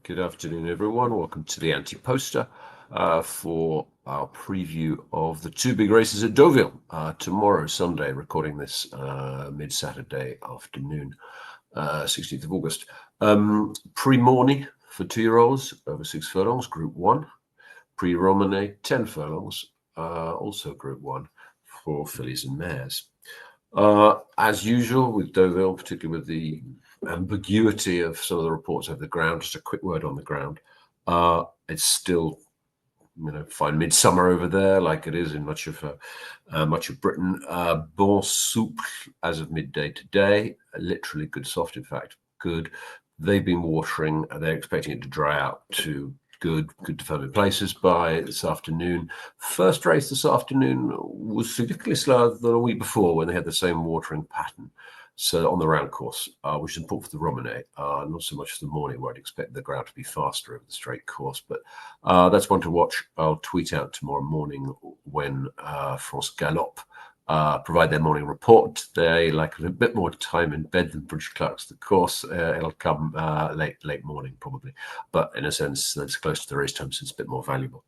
Good afternoon, everyone. Welcome to the AntePoster for our preview of the two big races at Deauville tomorrow, Sunday, recording this mid-Saturday afternoon, 16th of August. Prix Morny for 2-year-olds over 6 furlongs, Group 1. Prix Romanet, 10 furlongs, also Group 1 for fillies and mares. As usual with Deauville, particularly with the ambiguity of some of the reports over the ground, just a quick word on the ground. It's still, fine midsummer over there, like it is in much of Britain. Bon souple as of midday today, literally good soft, in fact, good. They've been watering, they're expecting it to dry out to good determined places by this afternoon. First race this afternoon was significantly slower than a week before when they had the same watering pattern. So on the round course, which is important for the Romanet, not so much for the Morny, where I'd expect the ground to be faster over the straight course. But that's one to watch. I'll tweet out tomorrow morning when France Galop provide their morning report. They like a bit more time in bed than British clerks. The course it'll come late morning probably, but in a sense that's close to the race time, so it's a bit more valuable.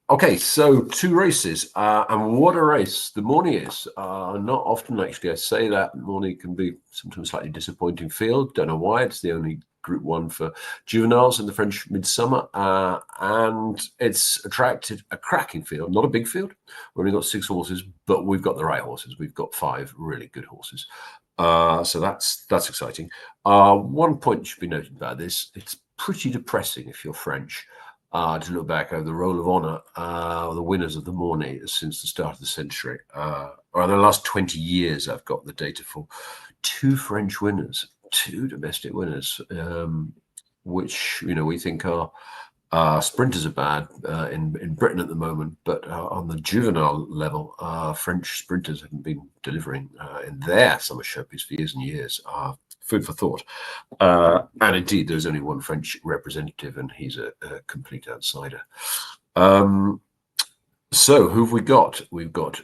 Okay, so two races, and what a race the Morny is. Not often actually I say that. Morny can be sometimes slightly disappointing field. Don't know why. It's the only Group 1 for juveniles in the French midsummer, and it's attracted a cracking field. Not a big field. We've only got 6 horses, but we've got the right horses. We've got 5 really good horses. So that's exciting. One point should be noted about this: it's pretty depressing if you're French to look back over the roll of honour, the winners of the Morny since the start of the century, or the last 20 years. I've got the data for 2 French winners, 2 domestic winners, which we think are sprinters are bad in Britain at the moment, but on the juvenile level, French sprinters haven't been delivering in their summer showpiece for years and years. Food for thought. And indeed, there's only one French representative, and he's a complete outsider. So who have we got? We've got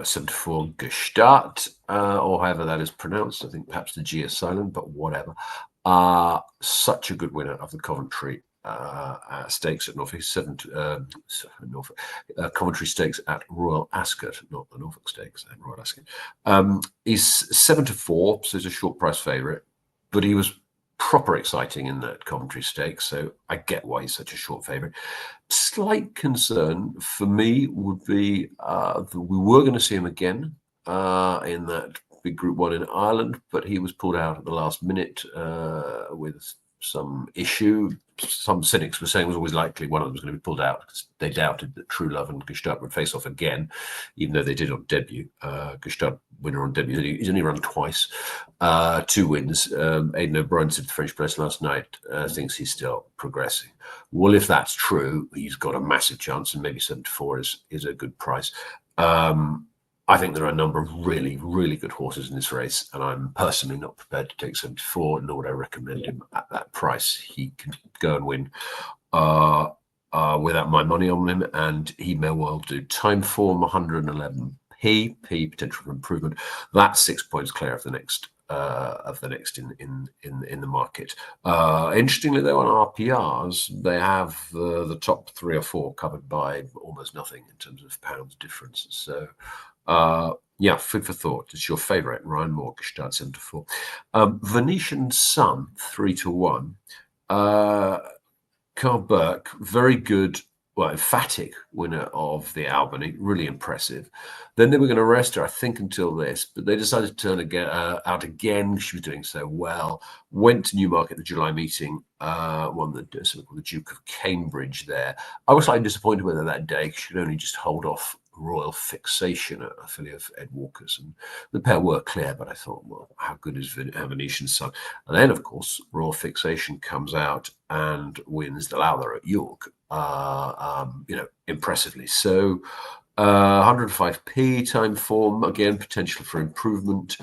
74 Gstaad, or however that is pronounced. I think perhaps the G is silent, but whatever. Such a good winner of the Coventry stakes at Norfolk, Coventry stakes at Royal Ascot, not the Norfolk stakes at Royal Ascot. He's 7-4, so he's a short price favourite, but he was proper exciting in that Coventry stakes, so I get why he's such a short favourite. Slight concern for me would be that we were going to see him again in that big Group 1 in Ireland, but he was pulled out at the last minute with some issue. Some cynics were saying it was always likely one of them was going to be pulled out because they doubted that True Love and Gstaad would face off again, even though they did on debut. Gstaad winner on debut. He's only run twice, 2 wins. Aidan O'Brien said to the French press last night, thinks he's still progressing. Well, if that's true, he's got a massive chance, and maybe 7-4 is a good price. I think there are a number of really, really good horses in this race, and I'm personally not prepared to take 74, nor would I recommend him at that price. He can go and win without my money on him, and he may well do. Time form 111p, potential for improvement. That's 6 points clear of the next in the market. Interestingly, though, on RPRs, they have the top 3 or 4 covered by almost nothing in terms of pounds difference. So. Yeah, food for thought. It's your favourite, Ryan Moore, Gstaad 7-4. Venetian Sun 3-1. Carl Burke, very good, emphatic winner of the Albany, really impressive. Then they were going to rest her, I think, until this, but they decided to turn out again. She was doing so well. Went to Newmarket at the July meeting, won the Duke of Cambridge there. I was slightly disappointed with her that day. She could only just hold off Royal Fixation, a filly of Ed Walker's, and the pair were clear, but I thought, well, how good is Venetian Sun? And then, of course, Royal Fixation comes out and wins the Lowther at York, impressively. So 105p time form, again, potential for improvement.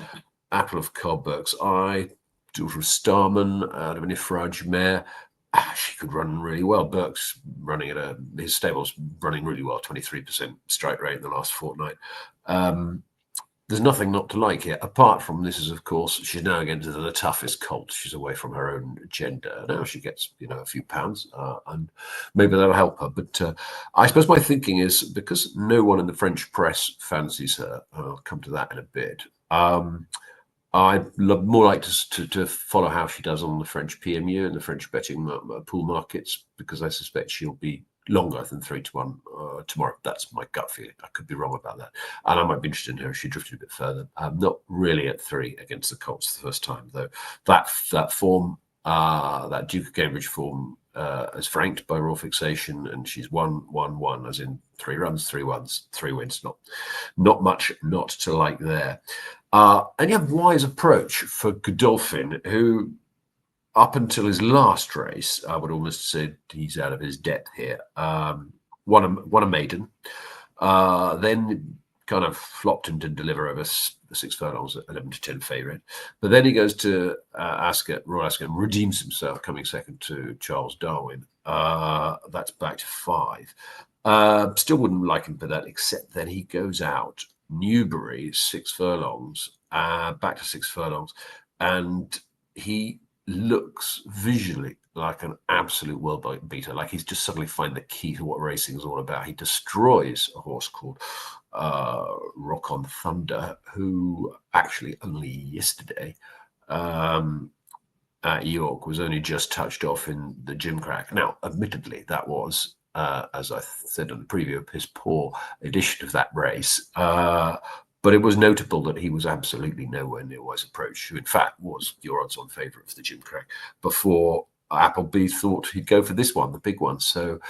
Apple of Carl Burke's eye, daughter of Starman, out of an Ifraj mare. She could run really well. Burke's running at his stable's running really well, 23% strike rate in the last fortnight. there's nothing not to like here, apart from this is, of course, she's now against the toughest colt. She's away from her own gender. Now she gets, a few pounds, and maybe that'll help her. But I suppose my thinking is, because no one in the French press fancies her, I'll come to that in a bit, I'd more like to follow how she does on the French PMU and the French betting pool markets, because I suspect she'll be longer than 3-1 tomorrow. That's my gut feeling. I could be wrong about that, and I might be interested in her if she drifted a bit further. Not really at 3 against the Colts the first time, though. That form, that Duke of Cambridge form, is franked by raw fixation, and she's 1-1-1, as in 3 runs, 3 ones, 3 wins. Not much not to like there. And you have Wise Approach for Godolphin, who, up until his last race, I would almost say he's out of his depth here. Won a maiden, then kind of flopped him to deliver over 6 furlongs at 11-10 favourite. But then he goes to Royal Ascot, and redeems himself, coming second to Charles Darwin. That's back to 5. Still wouldn't like him for that, except then he goes out Newbury 6 furlongs, back to 6 furlongs, and he looks visually like an absolute world beater. Like he's just suddenly find the key to what racing is all about. He destroys a horse called Rock on Thunder, who actually only yesterday at York was only just touched off in the gimcrack. Now, admittedly, that was, as I said on the preview, a piss poor edition of that race. But it was notable that he was absolutely nowhere near Wise Approach, who in fact was your odds-on favourite for the gimcrack, before Appleby thought he'd go for this one, the big one. So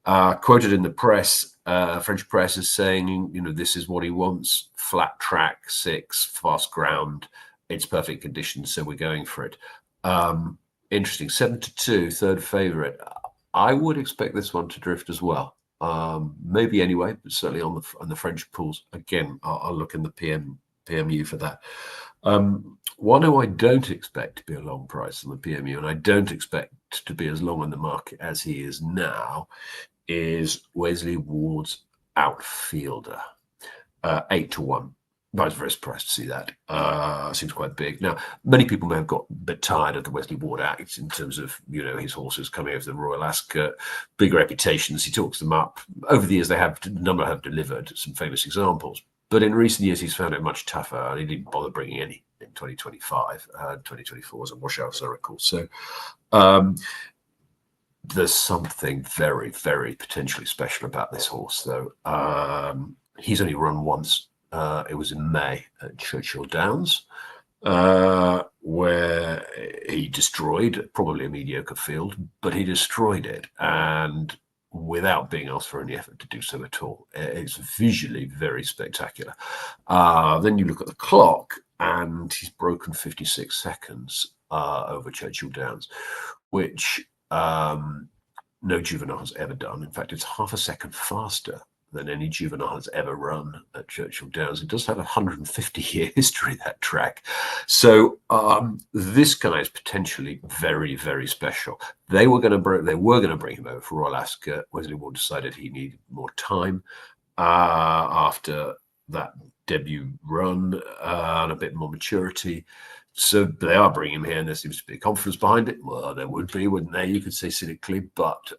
quoted in the press, French press, as saying, this is what he wants: flat track, 6, fast ground. It's perfect conditions, so we're going for it. Interesting. 7-2, third favourite. I would expect this one to drift as well. Maybe anyway, but certainly on the French pools. Again, I'll look in the PMU for that. One who I don't expect to be a long price on the PMU, and I don't expect to be as long on the market as he is now, is Wesley Ward's Outfielder, 8-1. I was very surprised to see that. Seems quite big. Now, many people may have got a bit tired of the Wesley Ward act in terms of, his horses coming over the Royal Ascot, big reputations. He talks them up. Over the years, a number have delivered some famous examples. But in recent years, he's found it much tougher, and he didn't bother bringing any in 2025. 2024 was a washout, as I recall. So there's something very, very potentially special about this horse, though. He's only run once. It was in May at Churchill Downs, where he destroyed probably a mediocre field, but he destroyed it, and without being asked for any effort to do so at all. It's visually very spectacular. Then you look at the clock, and he's broken 56 seconds over Churchill Downs, which no juvenile has ever done. In fact, it's half a second faster than any juvenile has ever run at Churchill Downs. It does have a 150-year history, that track. So this guy is potentially very, very special. They were going to bring him over for Royal Ascot. Wesley Ward decided he needed more time after that debut run and a bit more maturity. So they are bringing him here, and there seems to be confidence behind it. Well, there would be, wouldn't there? You could say cynically, but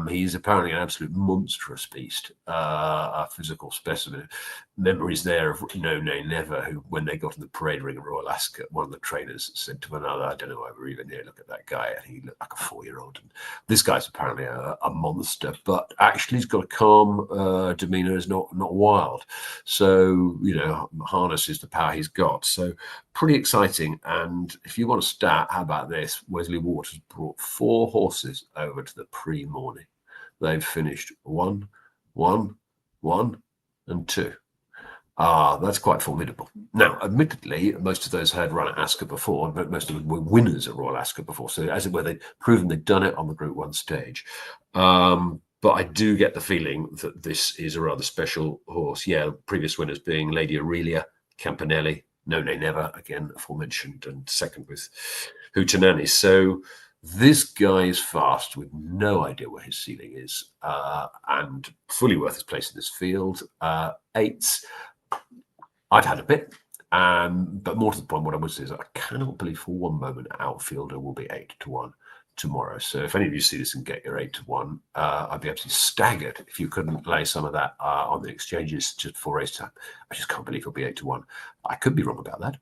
he's apparently an absolute monstrous beast, a physical specimen. Memories there of No Nay Never, who, when they got in the parade ring at Royal Ascot, one of the trainers said to another, I don't know why we're even here, look at that guy. And he looked like a 4-year-old. And this guy's apparently a monster, but actually he's got a calm demeanour, is not wild. So, harness is the power he's got. So pretty exciting. And if you want a stat, how about this? Wesley Ward has brought 4 horses over to the Prix Morny. They've finished 1, 1, 1, and 2. That's quite formidable. Now, admittedly, most of those had run at Ascot before, but most of them were winners at Royal Ascot before. So, as it were, they'd proven they'd done it on the Group 1 stage. But I do get the feeling that this is a rather special horse. Yeah, previous winners being Lady Aurelia, Campanelli, No Nay Never, again aforementioned, and second with Hootenanny. So this guy is fast, with no idea where his ceiling is, and fully worth his place in this field. 8s. I've had a bit. But more to the point, what I would say is I cannot believe for one moment Outfielder will be 8-1 tomorrow. So if any of you see this and get your 8-1, I'd be absolutely staggered if you couldn't lay some of that on the exchanges just before race time. I just can't believe it'll be 8-1. I could be wrong about that.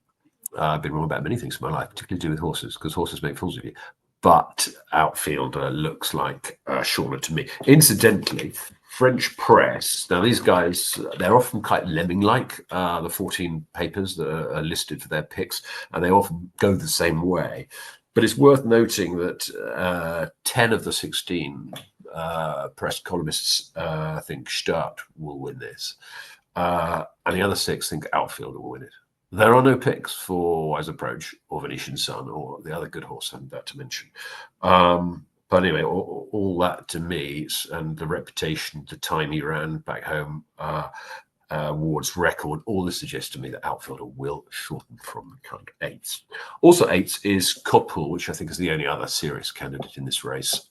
I've been wrong about many things in my life, particularly to do with horses, because horses make fools of you. But Outfielder looks like Shauna to me. Incidentally, French press, now these guys, they're often quite lemming-like, the 14 papers that are listed for their picks, and they often go the same way. But it's worth noting that 10 of the 16 press columnists think Gstaad will win this, and the other 6 think Outfielder will win it. There are no picks for Wise Approach or Venetian Sun or the other good horse I'm about to mention. But anyway, all that to me, and the reputation, the time he ran back home, Ward's record, all this suggests to me that Outfielder will shorten from the current 8s. Also 8s is Coppull, which I think is the only other serious candidate in this race.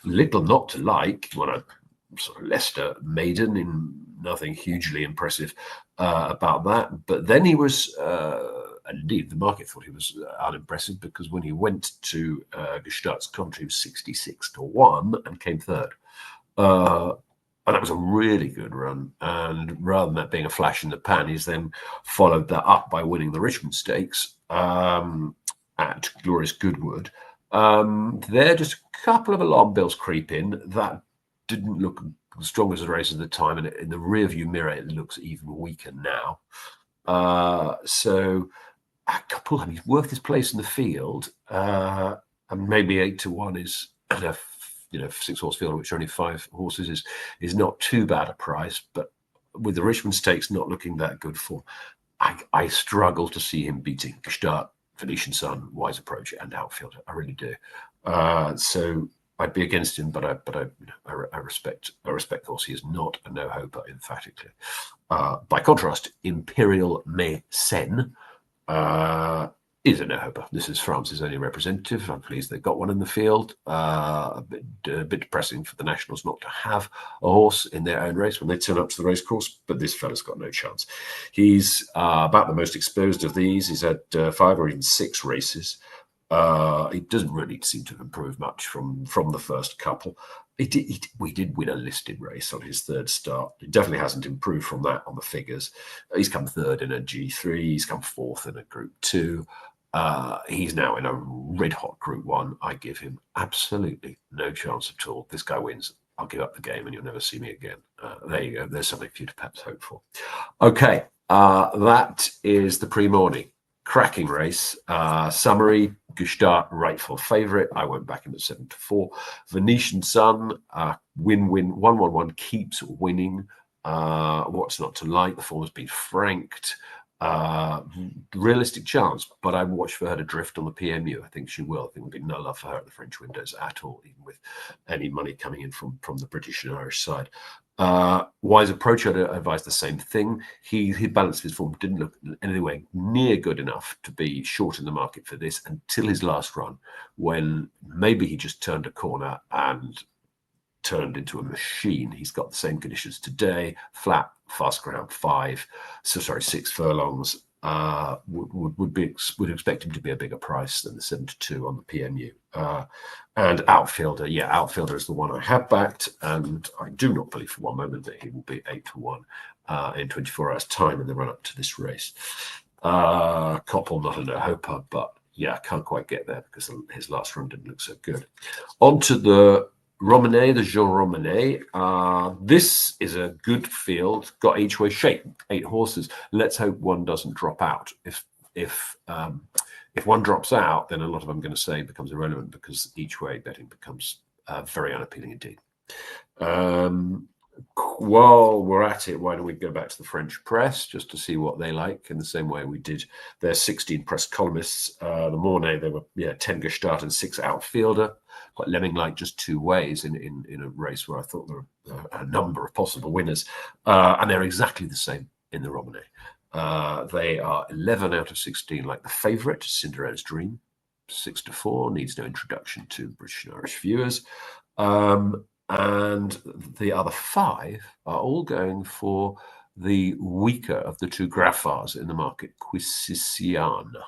Little not to like, when I sort of Leicester maiden in nothing hugely impressive about that. But then he was, and indeed the market thought he was unimpressive, because when he went to Gstaad's country, he was 66-1 and came third. And that was a really good run. And rather than that being a flash in the pan, he's then followed that up by winning the Richmond Stakes at Glorious Goodwood. There just a couple of alarm bells creep in. That didn't look as strong as the race at the time, and in the rear view mirror it looks even weaker now. So Coppull, I mean, he's worth his place in the field, and maybe 8-1 is enough. 6-horse field, which are only 5 horses, is not too bad a price. But with the Richmond Stakes not looking that good for, I struggle to see him beating Gstaad, Venetian Sun, Wise Approach, and Outfielder. I really do. So I'd be against him, but I respect the horse. He is not a no-hoper, emphatically. By contrast, Imperial Mécène is a no-hoper. This is France's only representative. I'm pleased they've got one in the field. A bit depressing for the Nationals not to have a horse in their own race when they turn up to the race course, but this fella's got no chance. He's about the most exposed of these. He's had 5 or even 6 races. He doesn't really seem to have improved much from the first couple. We did win a listed race on his 3rd start. He definitely hasn't improved from that on the figures. He's come 3rd in a G3. He's come 4th in a Group 2. He's now in a red-hot Group 1. I give him absolutely no chance at all. This guy wins, I'll give up the game and you'll never see me again. There you go. There's something for you to perhaps hope for. Okay, that is the Prix Morny. Cracking race. Summary: Gstaad, rightful favourite. I went back in at 7-4. Venetian Sun, win-win, 1-1-1, keeps winning. What's not to like? The form has been franked. Realistic chance, but I watch for her to drift on the PMU. I think she will. I think there'll be no love for her at the French windows at all, even with any money coming in from the British and Irish side. Wise Approach, I'd advise the same thing. He balanced his form, didn't look anywhere near good enough to be short in the market for this until his last run, when maybe he just turned a corner and turned into a machine. He's got the same conditions today: flat, fast ground, 6 furlongs. Would expect him to be a bigger price than the 7-2 on the PMU. And Outfielder, Outfielder is the one I have backed, and I do not believe for one moment that he will be 8-1 in 24 hours' time in the run up to this race. Coppull, not a no-hoper, but I can't quite get there because his last run didn't look so good. On to the Romanet, the Jean Romanet. This is a good field, got each way shape, 8 horses. Let's hope one doesn't drop out. If one drops out, then a lot of them I'm going to say becomes irrelevant, because each way betting becomes very unappealing indeed. While we're at it, why don't we go back to the French press just to see what they like, in the same way we did their 16 press columnists. The Mornay, there were 10 Gstaad and 6 Outfielder, quite lemming-like, just 2 ways in a race where I thought there were a number of possible winners, and they're exactly the same in the Romanet. They are 11 out of 16 like the favourite, Cinderellas Dream, 6-4, needs no introduction to British and Irish viewers. And the other 5 are all going for the weaker of the two Graffars in the market, Quisisiana,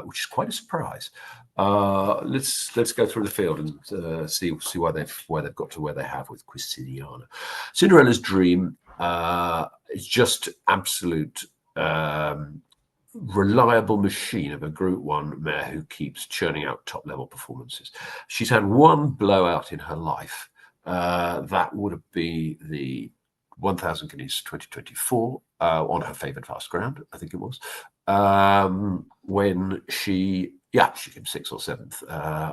which is quite a surprise. Let's go through the field and see why they've got to where they have with Quisisiana. Cinderella's Dream is just absolute reliable machine of a Group 1 mare who keeps churning out top-level performances. She's had one blowout in her life. That would be the 1,000 guineas 2024 on her favoured fast ground, I think it was, when she came 6th or 7th,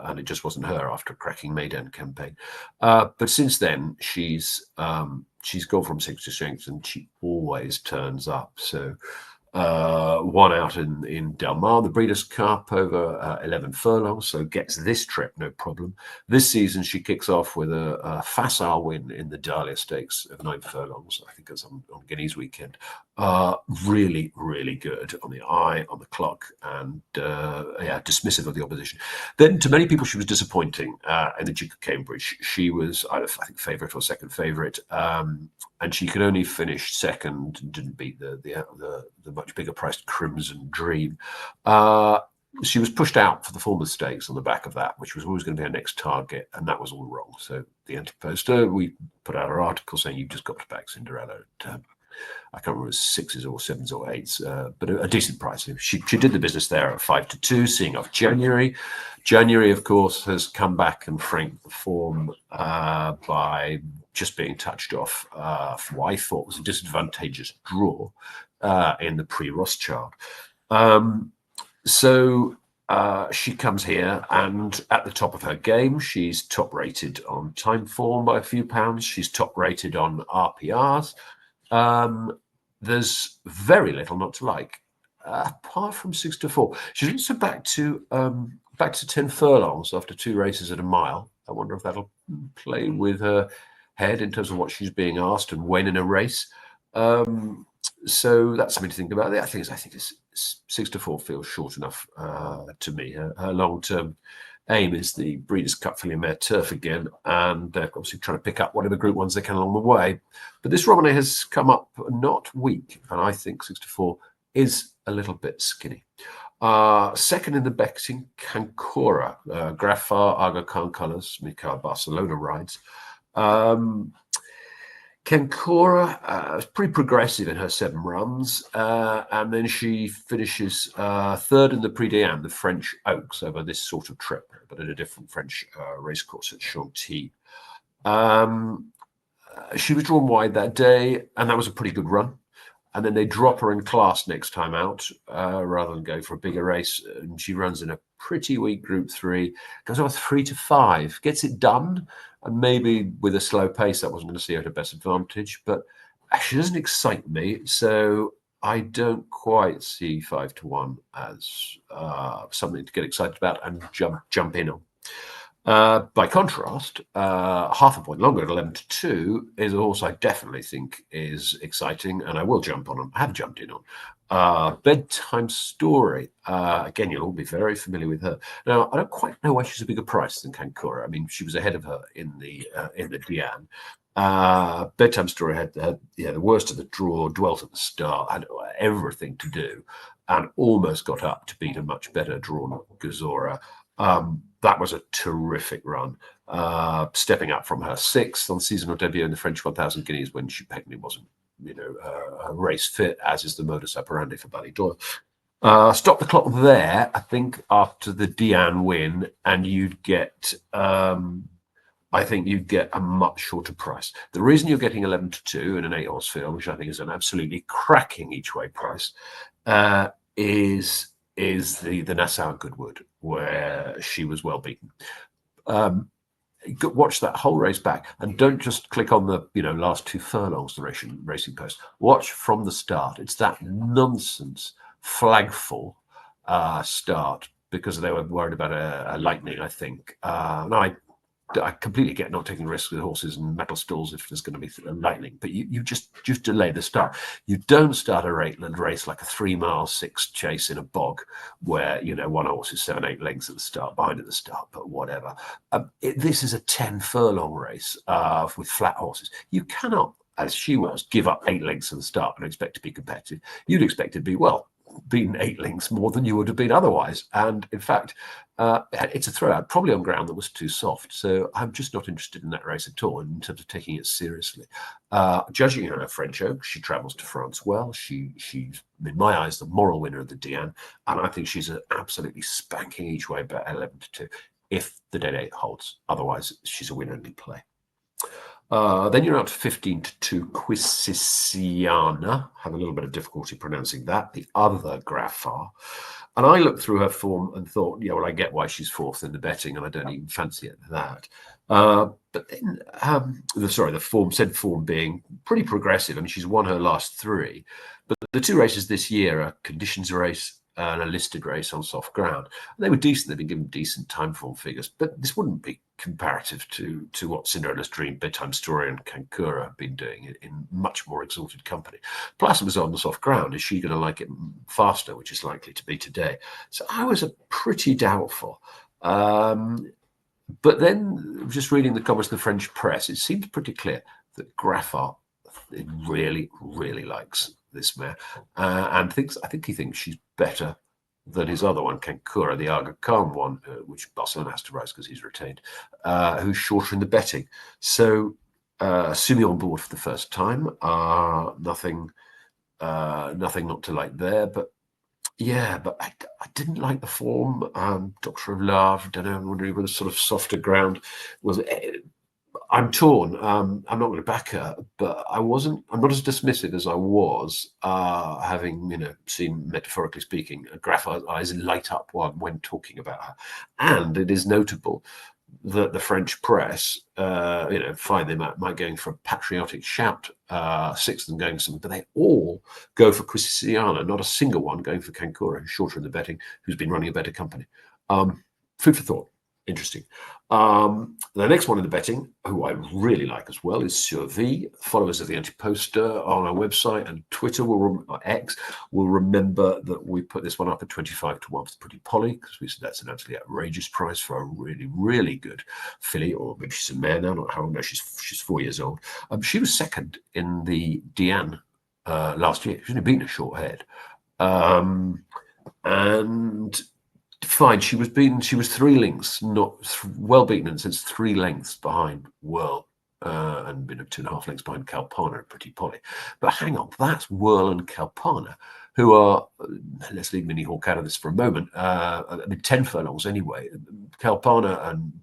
and it just wasn't her after a cracking maiden campaign. But since then, she's gone from strength to strength, and she always turns up. So one out in Del Mar, the Breeders' Cup, over 11 furlongs, so gets this trip no problem. This season, she kicks off with a facile win in the Dahlia Stakes of 9 furlongs. I think it's on Guineas weekend. Really, really good on the eye, on the clock, and dismissive of the opposition. Then, to many people, she was disappointing in the Duke of Cambridge. She was, I think, favourite or second favourite, and she could only finish second. Didn't beat the much bigger priced Crimson Dream. She was pushed out for the Falmouth Stakes on the back of that, which was always going to be her next target, and that was all wrong. So the AntePoster, we put out our article saying you've just got to back Cinderella at, I can't remember, 6s or 7s or 8s, but a decent price. She did the business there at 5-2, seeing off January. January, of course, has come back and franked the form by just being touched off for what I thought was a disadvantageous draw in the Prix Rothschild. So she comes here, and at the top of her game, she's top rated on time form by a few pounds. She's top rated on RPRs. There's very little not to like, apart from 6-4. She's also back to 10 furlongs after 2 races at a mile. I wonder if that'll play with her head in terms of what she's being asked and when in a race. So that's something to think about. I think it's 6-4 feels short enough to me. Her long-term aim is the Breeders' Cup filly mare turf again, and they're obviously trying to pick up whatever Group 1s they can along the way. But this Romanet has come up not weak, and I think 6-4 is a little bit skinny. Second in the betting, Cancora, Graffar, Argo Khan colours, Mikhail Barcelona rides. Cancora is pretty progressive in her 7 runs, and then she finishes third in the Prix Diane, the French Oaks, over this sort of trip, but at a different French racecourse at Chantilly. She was drawn wide that day, and that was a pretty good run. And then they drop her in class next time out, rather than go for a bigger race. And she runs in a pretty weak Group 3, goes over 3-5, gets it done. And maybe with a slow pace, that wasn't going to see her at her best advantage. But she doesn't excite me, so I don't quite see 5-1 as something to get excited about and jump in on. By contrast, half a point longer at 11-2 is a horse I definitely think is exciting, and I will jump on. I have jumped in on. Bedtime Story. Again, you'll all be very familiar with her. Now, I don't quite know why she's a bigger price than Cancora. I mean, she was ahead of her in the Diane. Bedtime Story had the worst of the draw, dwelt at the start, had everything to do, and almost got up to beat a much better drawn Gazora. That was a terrific run, stepping up from her 6th on seasonal debut in the French 1,000 guineas when she technically wasn't, race fit, as is the modus operandi for Ballydoyle. Stop the clock there, I think, after the Diane win, and you'd get, I think you'd get a much shorter price. The reason you're getting 11-2 in an 8-horse field, which I think is an absolutely cracking each-way price, is the Nassau Goodwood, where she was well beaten. Watch that whole race back, and don't just click on the last 2 furlongs, the racing post. Watch from the start. It's that nonsense flagful start, because they were worried about a lightning, I think. I completely get not taking risks with horses and metal stalls if there's going to be lightning, but you just delay the start. You don't start a race like a 3-mile 6 chase in a bog where one horse is 7-8 lengths at the start, behind at the start, but whatever. This is a 10 furlong race with flat horses. You cannot as she was, give up 8 lengths at the start and expect to be competitive, you'd expect to be, well, beaten 8 lengths more than you would have been otherwise. And in fact, it's a throwout, probably on ground that was too soft. So I'm just not interested in that race at all in terms of taking it seriously. Judging her French Oak, she travels to France well. She's, in my eyes, the moral winner of the Diane. And I think she's absolutely spanking each way, but 11-2 if the dead 8 holds. Otherwise, she's a winner in play. Then you're up to 15-2 Quisisiana. Have a little bit of difficulty pronouncing that. The other Graffard. And I looked through her form and thought, yeah, well, I get why she's 4th in the betting, and I don't even fancy it that. But then, the form being pretty progressive. I mean, she's won her last 3. But the 2 races this year are conditions race and a listed race on soft ground. And they were decent. They've been given decent time form figures, but this wouldn't be comparative to what Cinderellas Dream, Bedtime Story, and Kankura have been doing in much more exalted company. Plus, it was on the soft ground. Is she going to like it faster, which is likely to be today? So I was pretty doubtful. But then, just reading the comments of the French press, it seems pretty clear that Graffard really, really likes this mare, and I think he thinks she's better than his other one, Kankura, the Aga Khan one, which Barcelona has to rise because he's retained, who's shorter in the betting. So, assuming on board for the first time, nothing not to like there. But yeah, but I didn't like the form. Doctor of Love, don't know, I'm wondering whether sort of softer ground was. I'm torn. I'm not going to back her, but I'm not as dismissive as I was, having seen, metaphorically speaking, Graffard's eyes light up when talking about her. And it is notable that the French press, find them might going for a patriotic shout, 6 of them going something, but they all go for Quisisiana, not a single one going for Kankura, who's shorter in the betting, who's been running a better company. Food for thought. Interesting. The next one in the betting, who I really like as well, is Survie. Followers of the AntePoster on our website and Twitter X will remember that we put this one up at 25-1 for Pretty Polly, because we said that's an absolutely outrageous price for a really, really good filly, or maybe she's a mare now. Not how old? No, she's 4 years old. She was 2nd in the Diane last year. She's only beaten a short head, and fine. She was 3 lengths, not well beaten, and since 3 lengths behind Whirl, and 2.5 lengths behind Kalpana and Pretty Polly. But hang on, that's Whirl and Kalpana, who are, let's leave Mini Hawk out of this for a moment, 10 furlongs anyway. Kalpana and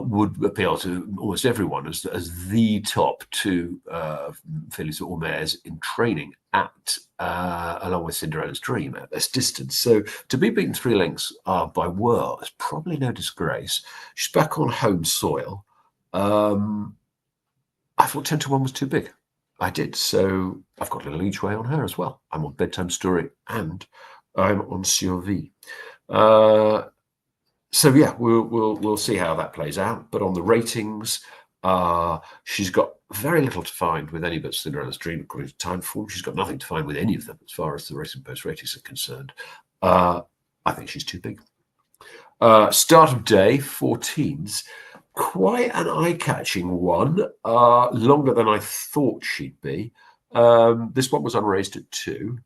would appeal to almost everyone as the top 2 fillies or mares in training at along with Cinderella's Dream at this distance. So to be beaten 3 lengths by Whirl is probably no disgrace. She's back on home soil. I thought 10-1 was too big. I did. So I've got a little each way on her as well. I'm on Bedtime Story and I'm on Survie. So yeah, we'll see how that plays out. But on the ratings, she's got very little to find with any but Cinderella's Dream according to time form. She's got nothing to find with any of them as far as the Racing Post ratings are concerned. I think she's too big. Start of day, 14s. Quite an eye-catching one. Longer than I thought she'd be. This one was unraced at 2.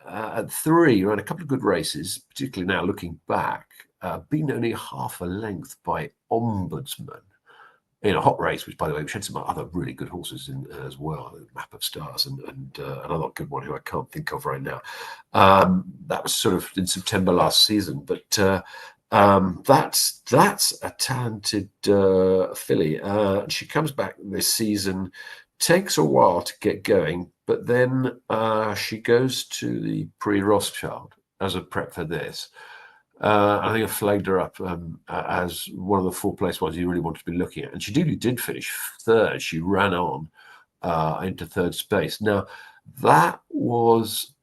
At 3, ran a couple of good races, particularly now looking back, beaten only half a length by Ombudsman in a hot race, which, by the way, which had some other really good horses in as well, Map of Stars and another good one who I can't think of right now. That was sort of in September last season, but that's a talented filly. She comes back this season, takes a while to get going, but then she goes to the Prix Rothschild as a prep for this. I think I flagged her up as one of the 4 place ones you really want to be looking at. And she did finish 3rd. She ran on into 3rd space. Now, that was,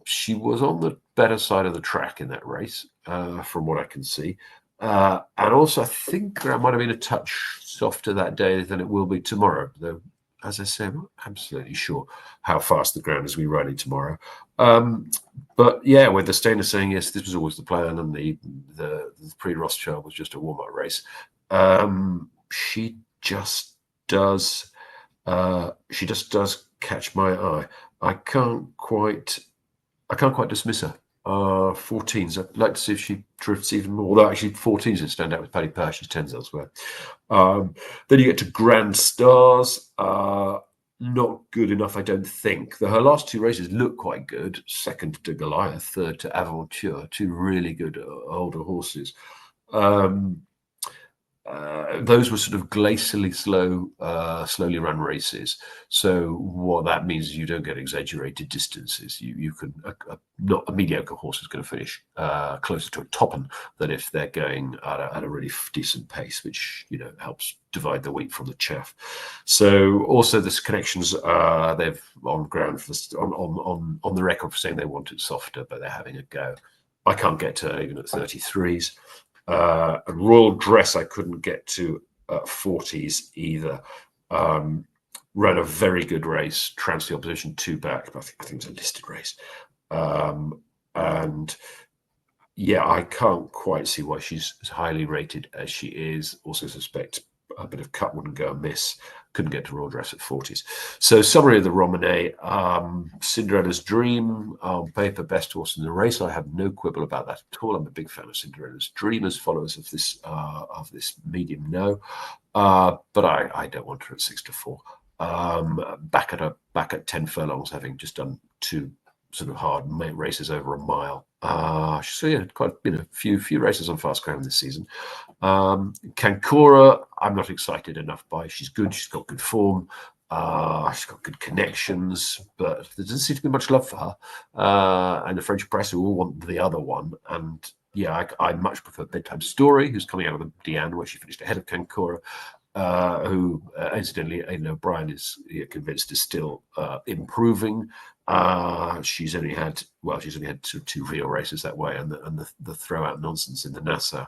she was on the better side of the track in that race, from what I can see. And also, I think there might have been a touch softer that day than it will be tomorrow, though. As I say, I'm not absolutely sure how fast the ground is we riding tomorrow. But yeah, with the Stainer saying yes, this was always the plan, and the Prix Rothschild was just a warm-up race. she just does. She just does catch my eye. I can't quite dismiss her. 14s. I'd like to see if she drifts even more. Although actually 14s would stand out with Paddy Power. She's 10s elsewhere. Then you get to Grand Stars. Not good enough, I don't think. Her last two races look quite good. Second to Goliath, third to Aventure. Two really good older horses. Those were sort of glacially slow, slowly run races. So what that means is you don't get exaggerated distances. You can not a mediocre horse is going to finish closer to a top-end than if they're going at a really decent pace, which helps divide the wheat from the chaff. So also this connections they've on ground for on the record for saying they want it softer, but they're having a go. I can't get to even at 33s. A Royal Dress I couldn't get to at 40s either. Ran a very good race, trounced the opposition 2 back, but I think it was a listed race. And yeah, I can't quite see why she's as highly rated as she is. Also suspect a bit of cut wouldn't go amiss. Couldn't get to Royal Dress at 40s. So summary of the Romanet, Cinderella's Dream, on paper, best horse in the race. I have no quibble about that at all. I'm a big fan of Cinderella's Dream, as followers of this medium know. But I don't want her at 6-4. Back at 10 furlongs, having just done 2 sort of hard races over a mile. So yeah, quite few races on fast ground this season. Kankura, I'm not excited enough by. She's good. She's got good form. She's got good connections, but there doesn't seem to be much love for her. And the French press who all want the other one. And yeah, I much prefer Bedtime Story, who's coming out of the Diane, where she finished ahead of Kankura. Who incidentally, O'Brien is convinced is still improving. She's only had 2 real races that way, and the throw out nonsense in the Nassau.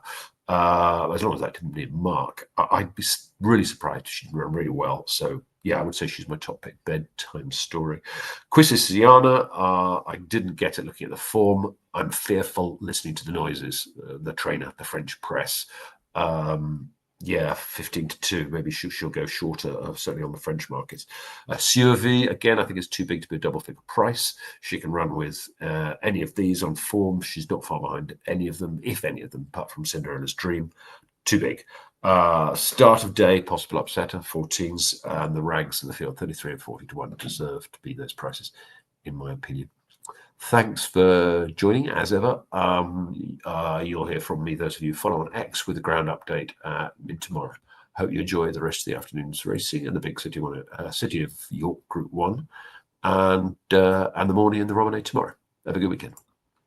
As long as that didn't need Mark, I'd be really surprised if she'd run really well. So yeah, I would say she's my top pick. Bedtime Story. Quisisiana, I didn't get it looking at the form. I'm fearful listening to the noises, the trainer, the French press. Yeah, 15-2. Maybe she'll go shorter, certainly on the French markets. Survey, again, I think it's too big to be a double figure price. She can run with any of these on form. She's not far behind any of them, if any of them, apart from Cinderella's Dream. Too big. Start of day, possible upsetter, 14s, and the rags in the field, 33 and 40-1, deserve to be those prices, in my opinion. Thanks for joining, as ever. You'll hear from me, those of you who follow on X, with a ground update mid-tomorrow. Hope you enjoy the rest of the afternoon's racing and the big City of York Group 1 and the Morny and the Romanet tomorrow. Have a good weekend.